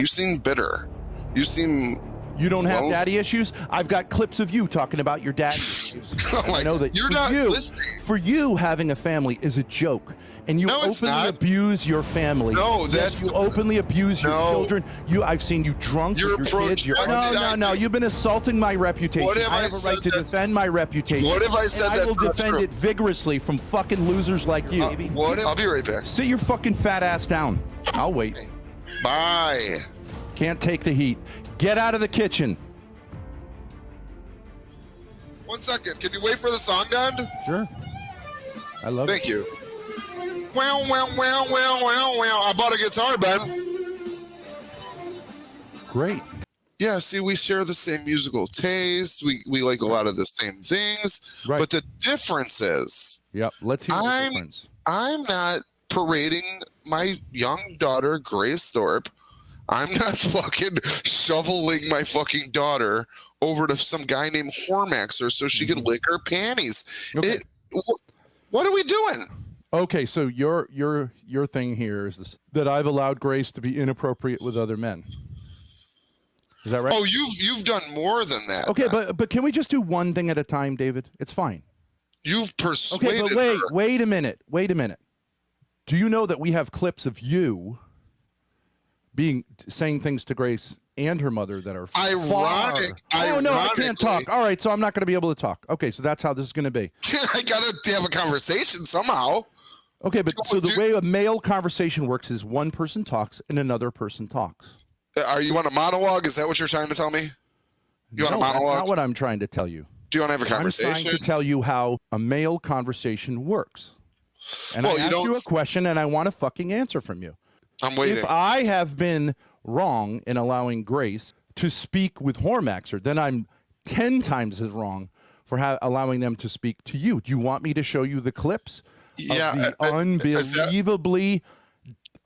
You seem bitter. You seem... You don't have daddy issues? I've got clips of you talking about your daddy issues. I know that you're not listening. For you, having a family is a joke. And you openly abuse your family. No, yes, you openly abuse your children. I've seen you drunk with your kids. No. You've been assaulting my reputation. I have a right to defend my reputation. What if I said that? I will defend it vigorously from fucking losers like you. I'll be right back. Sit your fucking fat ass down. I'll wait. Bye. Can't take the heat. Get out of the kitchen. 1 second. Can you wait for the song to end? Sure. I love it. Thank you. Well. I bought a guitar, Ben. Great. Yeah, see, we share the same musical tastes. We like a lot of the same things. Right. But the difference is... Yep, let's hear the difference. I'm not parading my young daughter, Grace Thorpe. I'm not fucking shoveling my fucking daughter over to some guy named Hormaxer so she could lick her panties. Okay. What are we doing? Okay, so your thing here is this, that I've allowed Grace to be inappropriate with other men. Is that right? Oh, you've done more than that. Okay, but can we just do one thing at a time, David? It's fine. You've persuaded her. Okay, but wait a minute. Do you know that we have clips of you saying things to Grace and her mother that are ironic? Oh no, I can't talk. All right, so I'm not going to be able to talk. Okay, so that's how this is going to be. I got to have a conversation somehow. Okay, but so the way a male conversation works is one person talks and another person talks. Are you on a monologue? Is that what you're trying to tell me? You want a monologue? That's not what I'm trying to tell you. Do you want to have a conversation? I'm trying to tell you how a male conversation works. And I asked you a question and I want a fucking answer from you. I'm waiting. If I have been wrong in allowing Grace to speak with Hormaxer, then I'm 10 times as wrong for allowing them to speak to you. Do you want me to show you the clips of the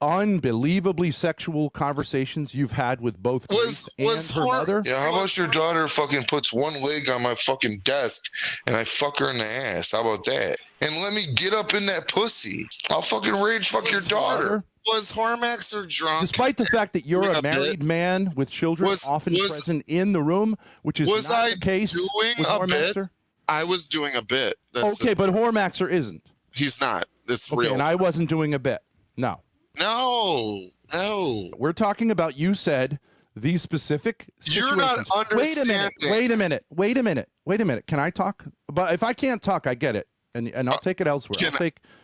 unbelievably sexual conversations you've had with both Grace and her mother? Yeah, how about your daughter fucking puts one leg on my fucking desk and I fuck her in the ass? How about that? And let me get up in that pussy. I'll fucking rage fuck your daughter. Was Hormaxer drunk? Despite the fact that you're a married man with children often present in the room, which is not the case with Hormaxer? I was doing a bit. Okay, but Hormaxer isn't. He's not. That's real. And I wasn't doing a bit. No. We're talking about, you said, these specific situations. You're not understanding. Wait a minute. Can I talk? But if I can't talk, I get it. And I'll take it elsewhere.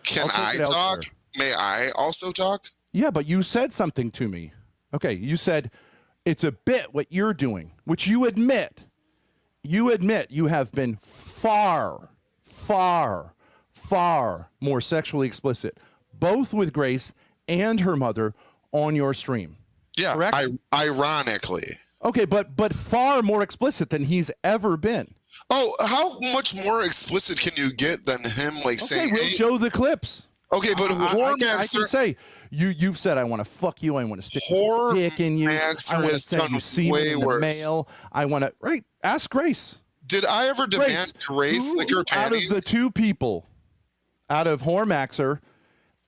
Can I talk? May I also talk? Yeah, but you said something to me. Okay, you said it's a bit what you're doing, which you admit. You admit you have been far more sexually explicit, both with Grace and her mother on your stream. Yeah, correct? Ironically. Okay, but far more explicit than he's ever been. Oh, how much more explicit can you get than him saying? Okay, we'll show the clips. Okay, but I can say you've said I want to fuck you. I want to stick my dick in you. I want to send you semen in the mail. I want to ask Grace. Did I ever demand Grace lick her panties? Out of the two people, out of Hormaxer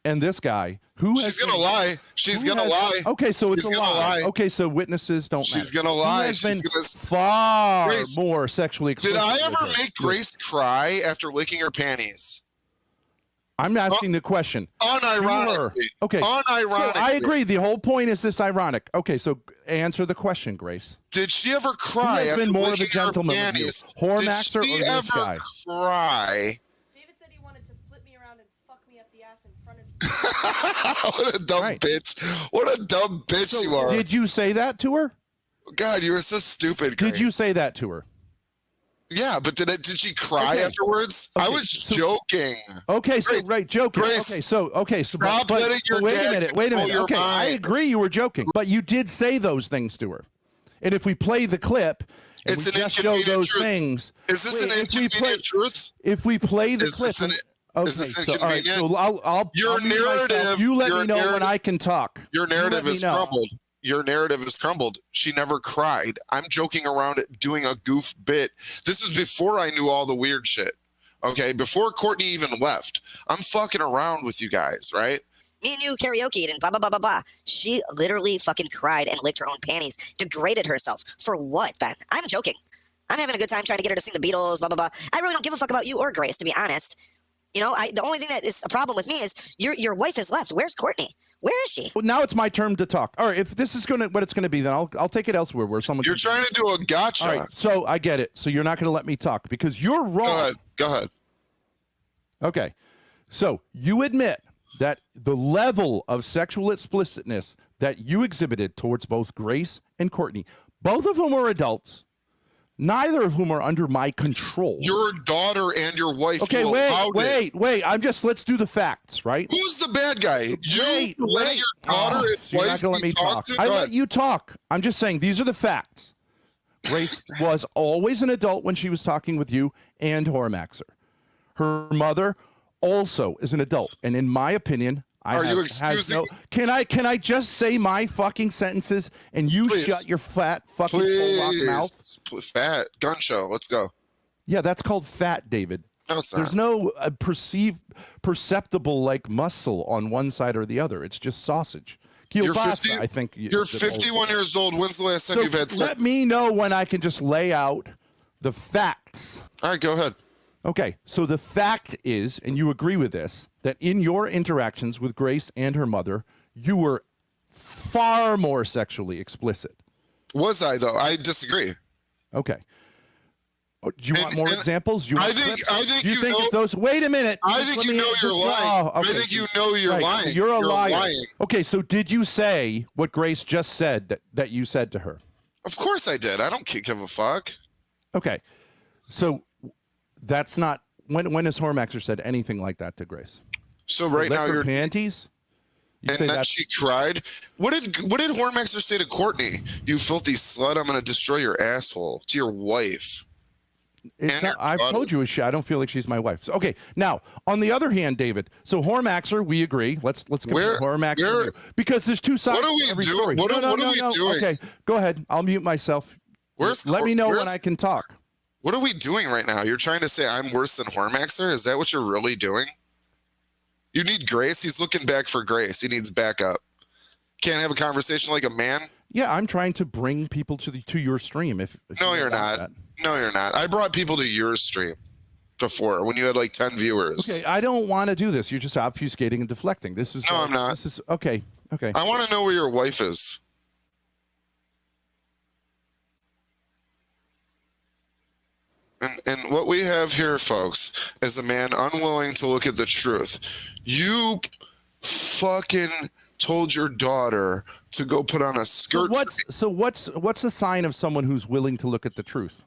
and this guy, she's gonna lie. She's gonna lie. Okay, so it's a lie. Okay, so witnesses don't matter. She's gonna lie. She's been far more sexually explicit. Did I ever make Grace cry after licking her panties? I'm asking the question. Unironically. Okay. Unironically. So I agree. The whole point is this ironic. Okay, so answer the question, Grace. Did she ever cry? Who has been more of a gentleman with you, Hormaxer or this guy? Cry? David said he wanted to flip me around and fuck me up the ass in front of you. What a dumb bitch. What a dumb bitch you are. Did you say that to her? God, you were so stupid, Grace. Did you say that to her? Yeah, but did she cry afterwards? Okay, I was joking. Okay, so Grace, joking. Grace, okay, so stop letting your wait dad a minute. Okay, I agree you were joking, but you did say those things to her. And if we play the clip and we just show those things, is this an inconvenient truth? If we play the clip, all right, so I'll your narrative. You let me know when I can talk. Your narrative is crumbled. Your narrative has crumbled. She never cried. I'm joking around doing a goof bit. This was before I knew all the weird shit. Okay, before Courtney even left. I'm fucking around with you guys, right? Me and you karaoke'd and blah, blah, blah, blah, blah. She literally fucking cried and licked her own panties, degraded herself. For what, Ben? I'm joking. I'm having a good time trying to get her to sing the Beatles, blah, blah, blah. I really don't give a fuck about you or Grace, to be honest. You know, the only thing that is a problem with me is your wife has left. Where's Courtney? Where is she? Well, now it's my turn to talk. All right, if this is what it's gonna be, then I'll take it elsewhere where someone. You're trying to do a gotcha. All right, so I get it. So you're not gonna let me talk because you're wrong. Go ahead. Okay, so you admit that the level of sexual explicitness that you exhibited towards both Grace and Courtney, both of whom are adults, neither of whom are under my control. Your daughter and your wife. Okay, wait. Let's do the facts, right? Who's the bad guy? You let your daughter and so you're not wife gonna let me talk. I let you talk. I'm just saying these are the facts. Grace was always an adult when she was talking with you and Hormaxer. Her mother also is an adult, and in my opinion, you excusing? Can I just say my fucking sentences and you shut your fat fucking Pollock mouth? Fat gun show. Let's go. Yeah, that's called fat, David. No, it's not. There's no perceptible like muscle on one side or the other. It's just sausage. Kielbasa, I think. You're 51 years old. When's the last time you've had sex? Let me know when I can just lay out the facts. All right, go ahead. Okay, so the fact is, and you agree with this, that in your interactions with Grace and her mother, you were far more sexually explicit. Was I, though? I disagree. Okay. Do you want more examples? I think you think those. Wait a minute. I think you know you're lying. I think you know you're lying. You're a liar. Okay, so did you say what Grace just said that you said to her? Of course I did. I don't give a fuck. Okay, so that's not when has Hormaxer said anything like that to Grace? So right now your you're panties. And then she cried. What did Hormaxer say to Courtney? You filthy slut! I'm gonna destroy your asshole to your wife. I've told you I don't feel like she's my wife. So, okay, now on the other hand, David. So Hormaxer, we agree. Let's compare Hormaxer because there's two sides. What are we to every doing? story. What are we doing? Okay, go ahead. I'll mute myself. Let me know when I can talk. What are we doing right now? You're trying to say I'm worse than Hormaxer? Is that what you're really doing? You need Grace. He's looking back for Grace. He needs backup. Can't have a conversation like a man. Yeah, I'm trying to bring people to your stream. If no, you're not. That. No, you're not. I brought people to your stream before when you had like 10 viewers. Okay, I don't want to do this. You're just obfuscating and deflecting. This is I'm not. This is okay. I want to know where your wife is. And what we have here, folks, is a man unwilling to look at the truth. You fucking told your daughter to go put on a skirt. So what's the sign of someone who's willing to look at the truth?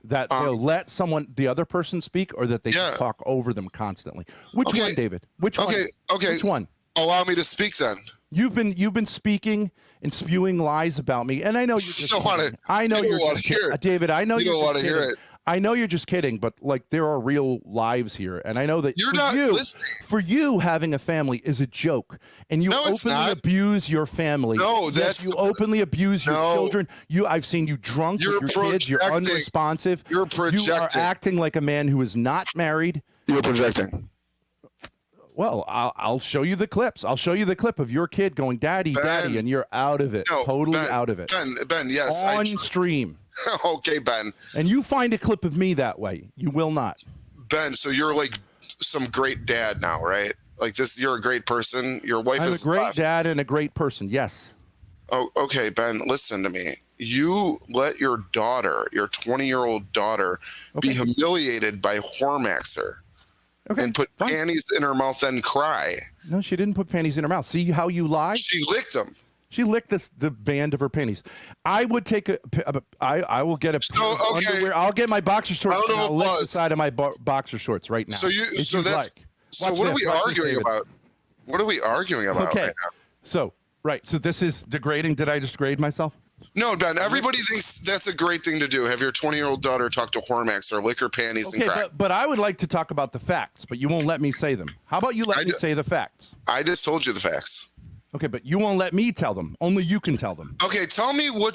That they'll let the other person speak, or that they just talk over them constantly. Which one, David? Which one? Okay. Which one? Allow me to speak then. You've been speaking and spewing lies about me, and I know you're just kidding. I know you're just kidding, David. I know you don't want to hear it. I know you're just kidding, but like there are real lives here, and I know that you're not listening. For you, having a family is a joke, and you openly abuse your family. No, you openly abuse your children. I've seen you drunk with your kids. You're unresponsive. You're projecting. You are acting like a man who is not married. You're projecting. Well, I'll show you the clips. I'll show you the clip of your kid going, "Daddy, Ben, Daddy," and you're out of it, totally out of it. Ben, yes, on stream. Okay, Ben. And you find a clip of me that way. You will not. Ben, so you're like some great dad now, right? Like this, you're a great person. Your wife is a great dad and a great person. Yes. Oh, okay, Ben, listen to me. You let your daughter, your 20-year-old daughter, be humiliated by Hormaxer. Okay, and put panties in her mouth and cry. No, she didn't put panties in her mouth. See how you lie? She licked them. She licked the band of her panties. I would take I will get underwear. I'll get my boxer shorts and I'll lick the side of my boxer shorts right now. So what are we arguing about? What are we arguing about right now? So this is degrading. Did I just degrade myself? No, Ben, everybody thinks that's a great thing to do. Have your 20-year-old daughter talk to Hormaxer or lick her panties and cry. But I would like to talk about the facts, but you won't let me say them. How about you let me say the facts? I just told you the facts. Okay, but you won't let me tell them. Only you can tell them. Okay, tell me why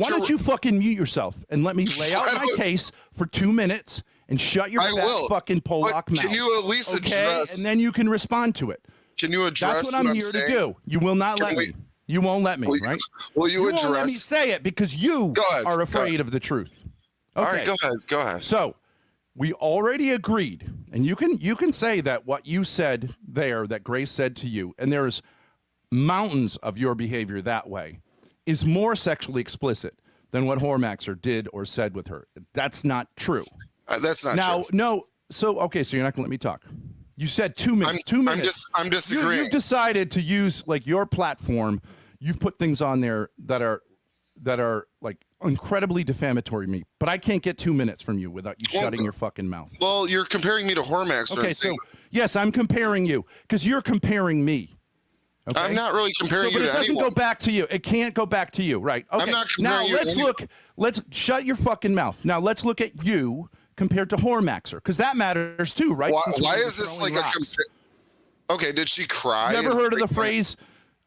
don't you fucking mute yourself and let me lay out my case for 2 minutes and shut your fat fucking Pollock mouth. Can you at least address? And then you can respond to it. Can you address That's what I'm here saying? to do. You will not let me. You won't let me, right? Will you won't let me address? say it because you Go ahead, are go afraid ahead. of the truth. Okay. All right, go ahead. Go ahead. So we already agreed, and you can say that what you said there, that Grace said to you, and there's mountains of your behavior that way, is more sexually explicit than what Hormaxer did or said with her. That's not true. That's not Now, true. no. So okay, so you're not gonna let me talk. You said 2 minutes. 2 minutes. I'm disagreeing. You've decided to use like your platform. You've put things on there that are like incredibly defamatory to me. But I can't get 2 minutes from you without you shutting your fucking mouth. Well, you're comparing me to Hormaxer. Okay, so yes, I'm comparing you because you're comparing me. Okay? I'm not really comparing But you it to doesn't anyone. go back to you. It can't go back to you, right? Okay. I'm not now comparing you to let's anyone. look. Let's shut your fucking mouth. Now let's look at you compared to Hormaxer because that matters too, right? Since Why we're is this throwing like rocks. Okay, did she cry? You ever and heard of the freak out? phrase?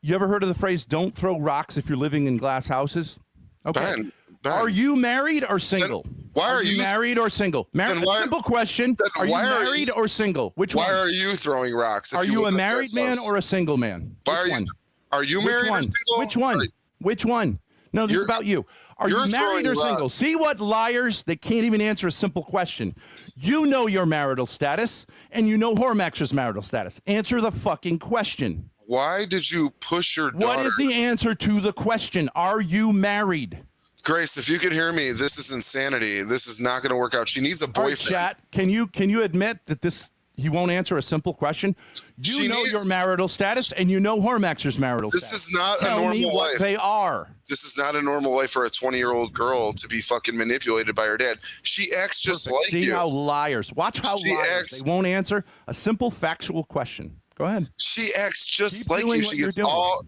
You ever heard of the phrase? Don't throw rocks if you're living in glass houses. Okay. Ben, Are you married or single? why are you- married or single? Then why- Simple question. then Are you why are married you- or single? Which Why one? are you throwing rocks? If Are you a live in married this man house? or a single man? Why are Which you? one? Are you Which married one? or single? Which one? Which one? No, this is You're- about you. Are you you're married or throwing single? rocks. See what liars? They can't even answer a simple question. You know your marital status, and you know Hormaxer's marital status. Answer the fucking question. Why did you push your daughter? What is the answer to the question? Are you married? Grace, if you could hear me, this is insanity. This is not going to work out. She needs a All right, boyfriend. chat. Can you admit that this he won't answer a simple question? You She know needs- your marital status, and you know Hormaxer's marital This status. is not a Tell me normal what life. they are. This is not a normal life for a 20-year-old girl to be fucking manipulated by her dad. She acts just Perfect. like See you. how liars. Watch how She liars. acts- They won't answer a simple factual question. Go ahead. She acts just Keep like doing you. what She you're gets doing. all.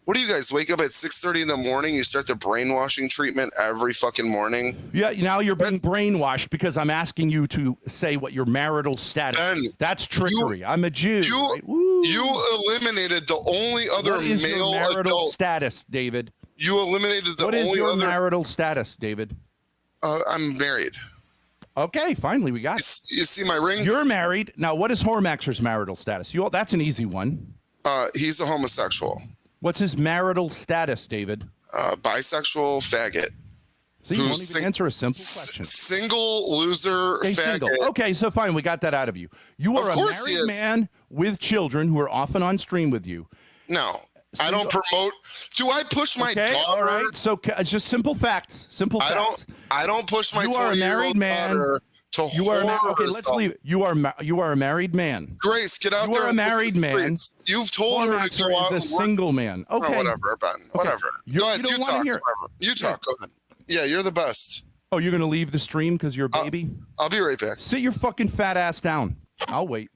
What do you guys wake up at 6:30 in the morning? You start the brainwashing treatment every fucking morning. Yeah, now you're being That's- brainwashed because I'm asking you to say what your marital status Ben, is. That's trickery. I'm a Jew. right? Woo. You eliminated the only other What is male your marital adult. status, David? You eliminated the What is only your other. marital status, David? I'm married. Okay, finally we got it. You see my ring? You're married. Now, what is Hormaxer's marital status? That's an easy one. He's a homosexual, What's his marital status, David? bisexual, faggot, See, you Who's won't even sing- answer a simple question. single loser, Okay, faggot. single. Okay, so fine, we got that out of you. You Of are a course he married is. man with children who are often on stream with you. No, I don't promote. Do I push my Okay, daughter? all right. So it's just simple facts. Simple I facts. don't push my You are a 20-year-old married man. daughter to You are whore okay. Let's herself. leave it. You are a married man. Grace, get out You there. are a and- married man. Grace, you've told her to Hormaxer go out is a and work. single man. Oh, Okay. whatever, Ben. Whatever. You- Go you ahead. don't You wanna talk. hear- Whatever. You talk. Go ahead. Yeah, you're the best. Oh, you're gonna leave the stream because you're a baby? I'll be right back. Sit your fucking fat ass down. I'll wait.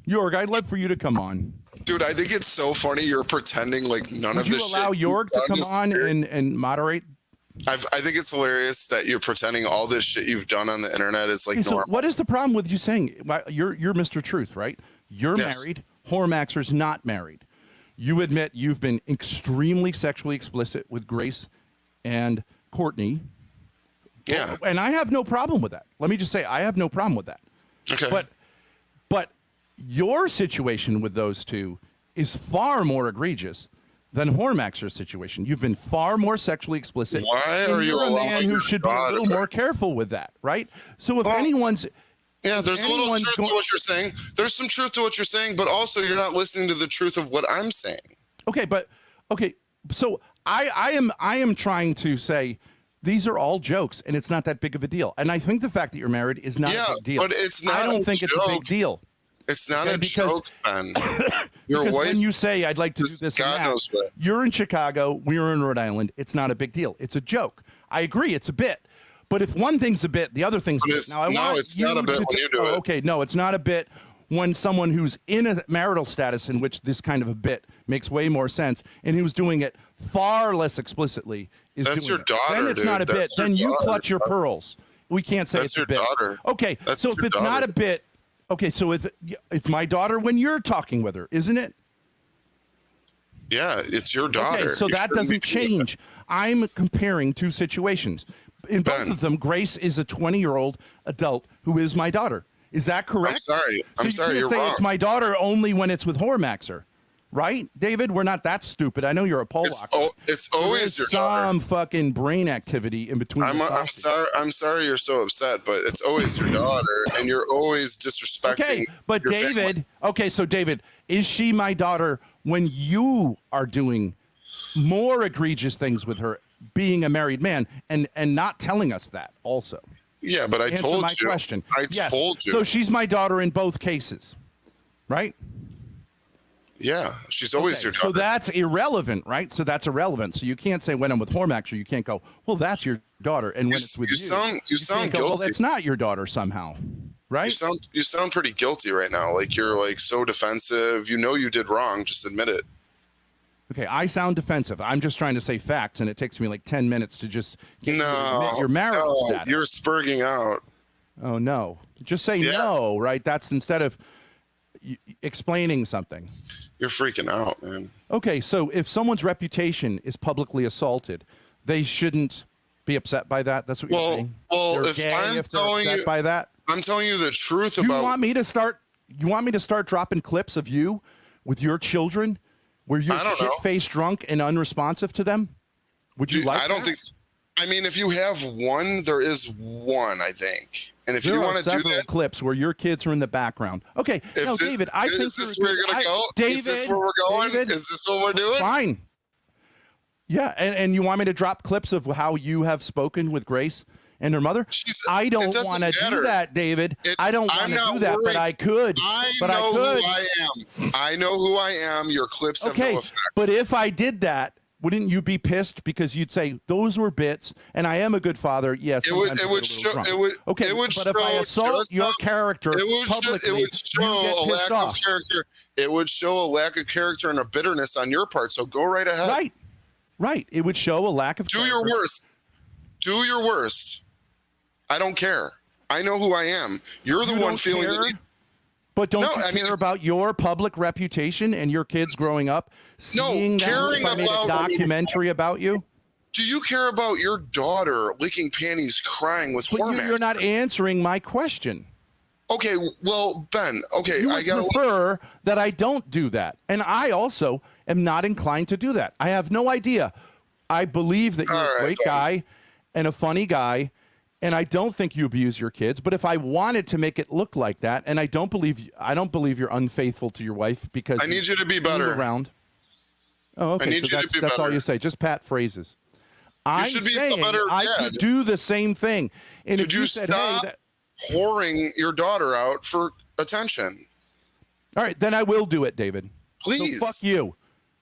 Jorg, I'd love for you to come on. Dude, I think it's so funny you're pretending like none Would of you this allow shit Jorg to you've done come is on weird. and moderate? I think it's hilarious that you're pretending all this shit you've done on the internet is like Okay, so normal. what is the problem with you saying you're Mr. Truth, right? You're Yes. married. Hormaxer's not married. You admit you've been extremely sexually explicit with Grace and Courtney. Yeah. And I have no problem with that. Let me just say I have no problem with that. Okay. But your situation with those two is far more egregious than Hormaxer's situation. You've been far more sexually explicit. Why and are you you're a allowing man who your should be a little daughter- more careful with that, right? So if Well, anyone's Yeah, there's a little anyone's truth going- to what you're saying. There's some truth to what you're saying, but also you're not listening to the truth of what I'm saying. Okay, so I am trying to say these are all jokes and it's not that big of a deal. And I think the fact that you're married is not Yeah, a big deal. but it's not I don't a think it's a big joke. deal. It's not Okay, a because- joke, Ben. Your Because wife. when you say I'd like to do This- this God and that, knows what. you're in Chicago, we're in Rhode Island. It's not a big deal. It's a joke. I agree, it's a bit. But if one thing's a bit, the other thing's a But bit. it's- Now I no, want it's you not a bit to when you do it. Okay, no, it's not a bit when someone who's in a marital status in which this kind of a bit makes way more sense and who's doing it far less explicitly is That's doing your it. daughter, Then it's dude. not a bit. That's your Then you daughter. clutch your pearls We can't say That's it's your a bit. daughter. Okay, That's so if your it's not daughter. a bit, okay, so if it's my daughter when you're talking with her, isn't it? Yeah, it's your daughter. Okay, so You that shouldn't be doesn't doing that. change. I'm comparing two situations. In both Ben. of them, Grace is a 20-year-old adult who is my daughter. Is that correct? I'm sorry. So I'm sorry. you You're can't say wrong. it's my daughter only when it's with Hormaxer, right, David? We're not that stupid. I know you're a Pollock. It's So always there's your daughter. some fucking brain activity in between. I'm the I'm sausages. sorry. I'm sorry you're so upset, but it's always your daughter, and you're always disrespecting. Okay, but your David, family. okay, so David, is she my daughter when you are doing more egregious things with her, being a married man, and not telling us that also? Yeah, but I Answer told my you. question. I Yes. told you. So she's my daughter in both cases, right? Yeah, she's always Okay, your so daughter. that's irrelevant, right? So that's irrelevant. So you can't say when I'm with Hormaxer, you can't go, well, that's your daughter, and when it's with you, you sound can't go, well, guilty. that's not your daughter somehow, right? You sound pretty guilty right now. Like you're like so defensive. You know you did wrong. Just admit it. Okay, I sound defensive. I'm just trying to say facts, and it takes me like 10 minutes to just get you to admit your marital status. You're spurging out. Oh, no. Just say Yeah. no, right? That's instead of explaining something. You're freaking out, man. Okay, so if someone's reputation is publicly assaulted, they shouldn't be upset by that? That's what you're saying? Well, They're if gay I'm they're telling upset you, by that? I'm telling you the truth You about. want me to start dropping clips of you with your children where you're I don't know. shit-faced drunk and unresponsive to them? Would you like I don't that? think. I mean, if you have one, there is one. I think, and if There you are want to do several that, clips where your kids are in the background. Okay, no, this, David, I think is this you're where a you're good- gonna go? David, Is this where we're going? David, Is this what we're doing? fine. Yeah, and you want me to drop clips of how you have spoken with Grace and her mother? I it don't doesn't want to do matter. that, David. I don't want I'm to not do that, but worried. I could. I but know I could. who I am. I know who I am. Your clips have Okay, no effect. but if I did that, wouldn't you be pissed because you'd say those were bits, and I am a good father? Yes, It would. sometimes I It get a would little show. drunk. It would. Okay, It would but if I show assault just your how- character it would publicly, show, it would show you get a pissed lack off. of character. It would show a lack of character and a bitterness on your part. So go right ahead. Right. It would show a lack of Do your character. worst. Do your worst. I don't care. I know who I am. You're the You one don't feeling care? the need. But don't No, you I mean, care about your public reputation and your kids growing up seeing that caring if I made a about- documentary about you? Do you care about your daughter licking panties, crying with But Hormax? you're not answering my question. Okay, well, Ben. Okay, You I would gotta. prefer that I don't do that. And I also am not inclined to do that. I have no idea. I believe that you're All a right, great Ben. guy and a funny guy, and I don't think you abuse your kids. But if I wanted to make it look like that, and I don't believe you're unfaithful to your wife because I need you to be move better. around. Oh, okay. need So you to be that's all better. you say. Just pat phrases. I'm should be a saying better I dad. could do the same thing. And Could if you said, stop hey, whoring your daughter out for attention? all right, then I will do it, David. Please. So fuck you.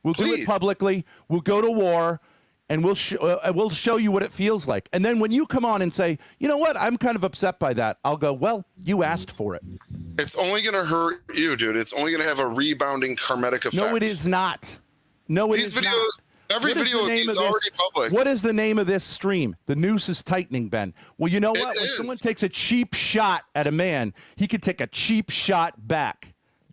We'll do it Please. publicly. We'll go to war, and we'll show you what it feels like. And then when you come on and say, you know what, I'm kind of upset by that, I'll go, well, you asked for it. It's only going to hurt you, dude. It's only going to have a rebounding karmic effect. No, it is not. No, it These is videos, not. every What is video the of name these of this- already public. What is the name of this stream? The noose is tightening, Ben. Well, you know It what? When is. someone takes a cheap shot at a man, he could take a cheap shot back.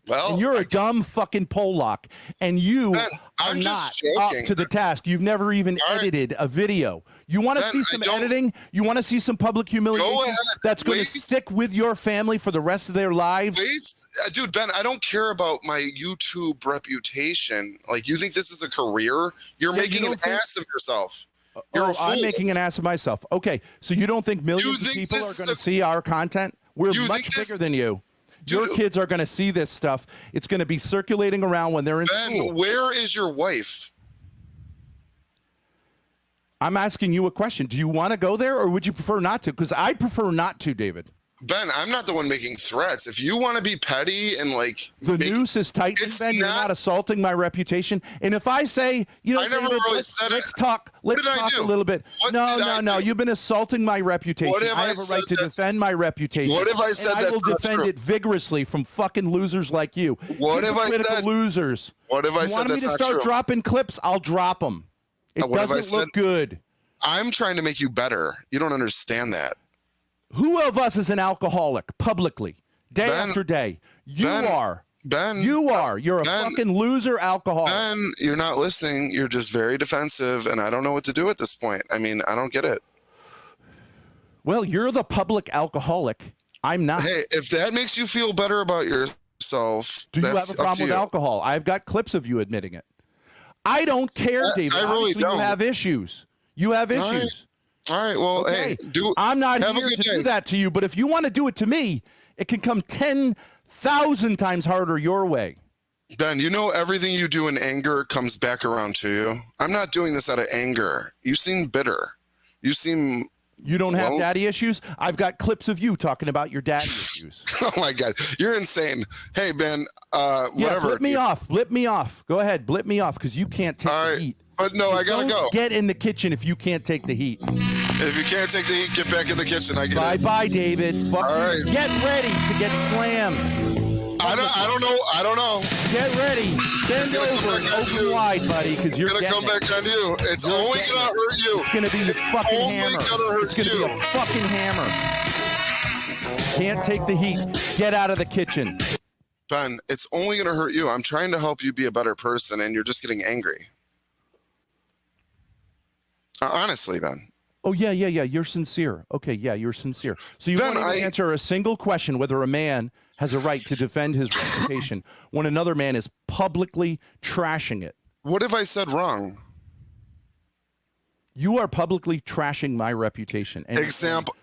Well, And you're a dumb fucking Pollock, and you Ben, are I'm not just up joking. to the task. You've never even All right. edited a video. You want to Ben, see I some don't- editing? You want to see some public humiliation ahead, that's going to please. stick with your family for the rest of their lives? Please, dude, Ben, I don't care about my YouTube reputation. Like, you think this is a career? You're Yeah, you making an don't think- ass of yourself. You're a fool. I'm making an ass of myself. Okay, so you don't think millions of think people this are is going to a- see our content? We're You much think this- bigger than you. Dude, Your kids are going to see this stuff. It's going to be circulating around when they're in Ben, school. where is your wife? I'm asking you a question. Do you want to go there, or would you prefer not to? Because I prefer not to, David. Ben, I'm not the one making threats. If you want to be petty and like The noose is tightening, It's Ben. You're not- not assaulting my reputation. And if I say, you know, I never David, really let's, said it. let's talk. Let's did I talk do? a little bit. What No, did no, I no. do? You've been assaulting my reputation. What have I I have a said right to that's- defend my reputation. What have I said And I that's will not defend true? it vigorously from fucking losers like you. What have I Hypocritical said? losers. What have I You said want me that's to not start true? dropping clips? I'll drop them. It What have I doesn't look said? good. I'm trying to make you better. You don't understand that. Who of us is an alcoholic publicly, day Ben, after day? You Ben, are. Ben, You are. You're a Ben, fucking loser alcoholic. Ben, you're not listening. You're just very defensive, and I don't know what to do at this point. I mean, I don't get it. Well, you're the public alcoholic. I'm not. Hey, if that makes you feel better about yourself, Do you that's have a up problem to with you. alcohol? I've got clips of you admitting it. I don't care, David. I really Obviously, don't. you have issues. You have All right. issues. All right. Well, Okay. hey, I'm not have a here good to day. do that to you, but if you want to do it to me, it can come 10,000 times harder your way. Ben, you know everything you do in anger comes back around to you. I'm not doing this out of anger. You seem bitter. You seem. You don't have Well- daddy issues? I've got clips of you talking about your daddy issues. Oh my God, you're insane. Hey, Ben. Yeah, Whatever. blip me off. Blip me off. Go ahead, blip me off because you can't take All the right. heat. But no, I gotta Don't go. Get in the kitchen if you can't take the heat. If you can't take the heat, get back in the kitchen. I get Bye it. bye, David. Fuck All you. right. Get ready to get slammed. I don't know. Get ready. Bend It's gonna come over and back on open you. wide, buddy, because you're It's gonna come getting it. back on you. It's You're only getting gonna it. hurt you. It's gonna be a fucking only hammer. gonna hurt It's gonna you. be a fucking hammer. Can't take the heat. Get out of the kitchen. Ben, it's only gonna hurt you. I'm trying to help you be a better person, and you're just getting angry. Honestly, Ben. Oh yeah. You're sincere. Okay, yeah, you're sincere. So you Ben, want to answer a single question whether a man has a right to defend his reputation when another man is publicly trashing it. What have I said wrong? You are publicly trashing my reputation. And Example.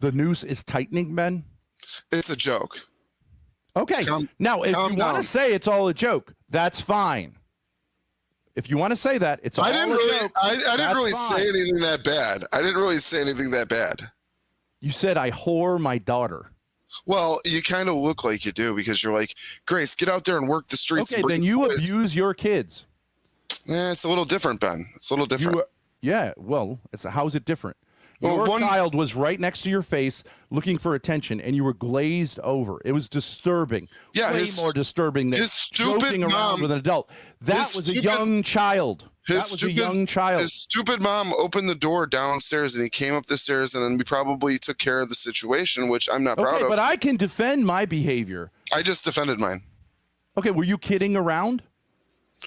the noose is tightening, Ben. It's a joke. Okay. Now, if you calm want down. to say it's all a joke, that's fine. If you want to say that, it's all I didn't a really. joke. I didn't That's really fine. say anything that bad. I didn't really say anything that bad. You said I whore my daughter. Well, you kind of look like you do because you're like, Grace, get out there and work the streets. Okay, and bring then you boys." abuse your kids. It's a little different, Ben. It's a little different. Yeah, well, how's it different? Well, Your one- child was right next to your face looking for attention, and you were glazed over. It was disturbing. Yeah, way his- more disturbing than his stupid joking around mom- with an adult. That his was a stupid- young child. That was a young child. His stupid mom opened the door downstairs and he came up the stairs and then we probably took care of the situation, which I'm not proud Okay, of. but I can defend my behavior. I just defended mine. Okay, were you kidding around?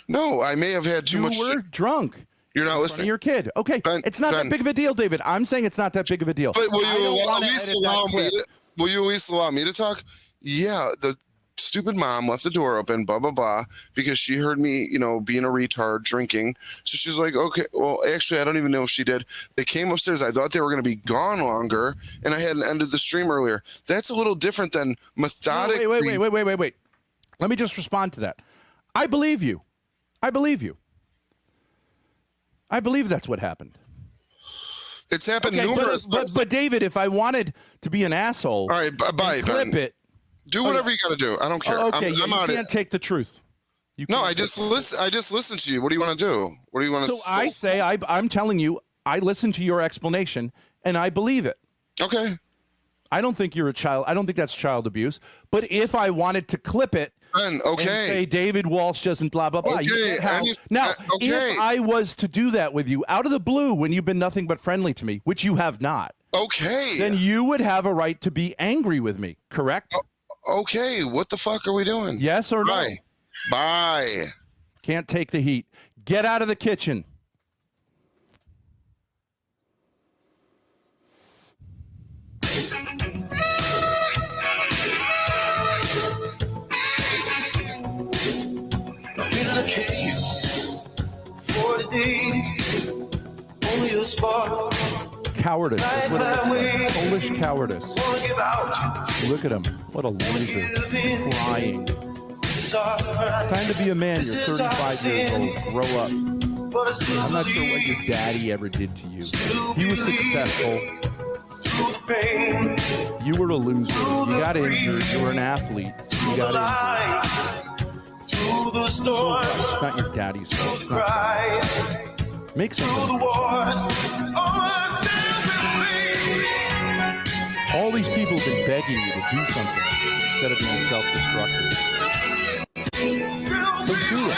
No, I may have had too You much. were drunk. You're not In front of listening. your kid. Okay, Ben, it's not Ben. that big of a deal, David. I'm saying it's not that big of a deal. But will I you don't at wanna least edit allow that me? clip. Will you at least allow me to talk? Yeah, the stupid mom left the door open, blah blah blah, because she heard me, being a retard drinking. So she's like, okay, well, actually, I don't even know if she did. They came upstairs. I thought they were going to be gone longer, and I hadn't ended the stream earlier. That's a little different than methodically. Wait. Let me just respond to that. I believe you. I believe that's what happened. It's happened Okay, numerous times. but David, if I wanted to be an asshole, All right, bye, and Ben. clip it. Do whatever you got to do. I don't care. Oh, okay, I'm you out. can't take the truth. You No, can't I take just the listen. I just listened to you. What do you want to do? What do you want to? So I say I'm telling you, I listened to your explanation and I believe it. Okay. I don't think you're a child. I don't think that's child abuse. But if I wanted to clip it Ben, and okay. say David Walsh doesn't blah blah blah, you Okay, can't have- now okay. if I was to do that with you out of the blue when you've been nothing but friendly to me, which you have not, Okay. then you would have a right to be angry with me. Correct? Okay. What the fuck are we doing? Yes or no? Bye. Bye. Can't take the heat. Get out of the kitchen. Been in a cave 40 days, only a spark. Cowardice. That's what it is. Polish cowardice. Wanna give out, Look at him. What a loser. Crying. this is our crime. Time to be a man. You're 35 years old. Grow up. But I still I'm not sure what your daddy ever did to you. He was successful. through the pain, You were a loser. You got injured. You were an athlete. You the got light, through the injured. storms, It's not your daddy's fault. It's not. cries, Make through the something. wars. Oh, stand with me. All these people have been begging you to do something instead of being self-destructive. So do it.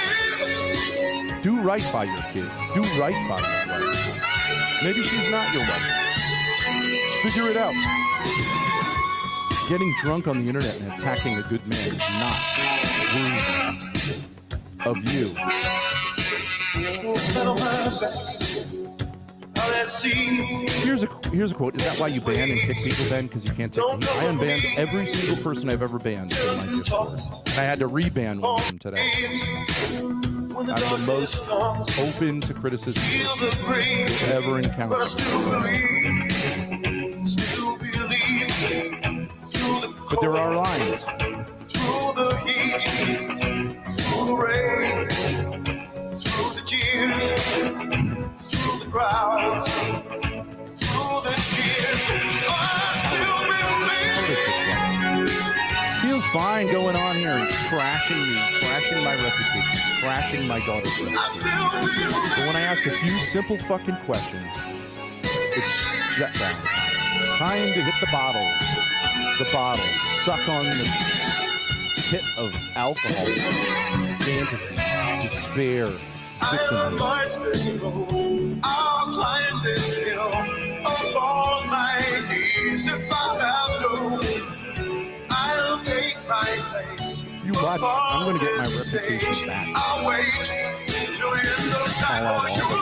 Do right by your kids. Do right by your wife. Maybe she's not your wife. Figure it out. Getting drunk on the internet and attacking a good man is not worthy of you. Here's a quote. Is that why you ban and kick people, Ben? Because you can't take the heat? I unbanned every single person I've ever banned from my Discord. And I had to reban one of them today. I'm the most open to criticism you'll ever encounter. But there are lines. Through the heat, through the rain, through the tears, through the crowds, through the cheers, I still believe. Feels fine going on here and trashing me, trashing my reputation, trashing my daughter's reputation. But when I ask a few simple fucking questions, it's shut down. Time to hit the bottle, suck on the pit of alcohol, fantasy, despair, victimhood. I'll climb this hill upon my knees if I have to. I'll take my place. You watch, I'm going to get my reputation back. I'll wait till the end of time.